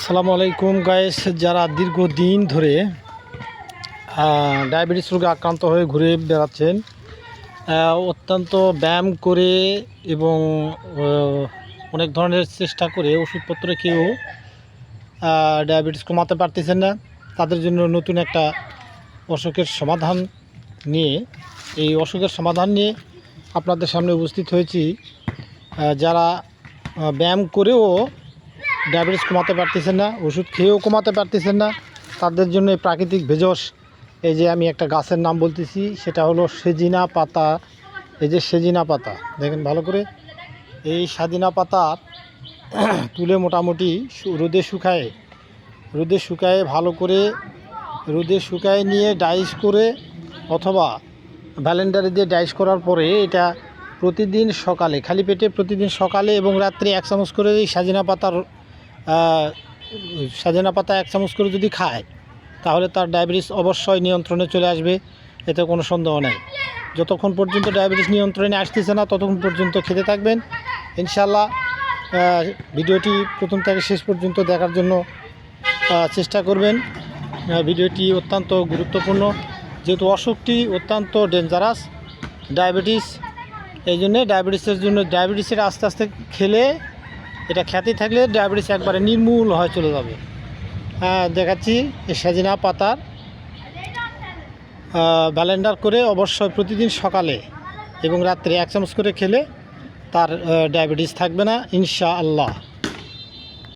আসসালামু আলাইকুম গাইস, যারা দীর্ঘদিন ধরে ডায়াবেটিস রোগে আক্রান্ত হয়ে ঘুরে বেড়াচ্ছেন, অত্যন্ত ব্যায়াম করে এবং অনেক ধরনের চেষ্টা করে ওষুধপত্র খেয়েও ডায়াবেটিস কমাতে পারতেছেন না, তাদের জন্য নতুন একটা অসুখের সমাধান নিয়ে আপনাদের সামনে উপস্থিত হয়েছি। যারা ব্যায়াম করেও ডায়াবেটিস কমাতে পারতেছেন না, ওষুধ খেয়েও কমাতে পারতেছেন না, তাদের জন্য এই প্রাকৃতিক ভেষজ, এই যে আমি একটা গাছের নাম বলতেছি, সেটা হলো সেজিনা পাতা। এই যে সেজিনা পাতা দেখেন ভালো করে, এই সেজিনা পাতা তুলে মোটামুটি রোদে শুকায় ভালো করে শুকায় নিয়ে ডাইস করে অথবা ব্লেন্ডারে দিয়ে ডাইস করার পরে এটা প্রতিদিন সকালে খালি পেটে প্রতিদিন সকালে এবং রাত্রে 1 চামচ করে এই সেজিনা পাতা 1 চামচ করে যদি খায়, তাহলে তার ডায়াবেটিস অবশ্যই নিয়ন্ত্রণে চলে আসবে, এতে কোনো সন্দেহ নেই। যতক্ষণ পর্যন্ত ডায়াবেটিস নিয়ন্ত্রণে আসতেছে না ততক্ষণ পর্যন্ত খেতে থাকবেন ইনশাল্লাহ। ভিডিওটি প্রথম থেকে শেষ পর্যন্ত দেখার জন্য চেষ্টা করবেন। ভিডিওটি অত্যন্ত গুরুত্বপূর্ণ, যেহেতু অসুখটি অত্যন্ত ডেঞ্জারাস ডায়াবেটিস। এই জন্যে ডায়াবেটিসের আস্তে আস্তে খেলে এটা খেতে থাকলে ডায়াবেটিস একবারে নির্মূল হয়ে চলে যাবে। দেখাচ্ছি এই সেজিনা পাতার ব্লেন্ডার করে অবশ্যই প্রতিদিন সকালে এবং রাত্রে 1 চামচ করে খেলে তার ডায়াবেটিস থাকবে না ইনশাআল্লাহ।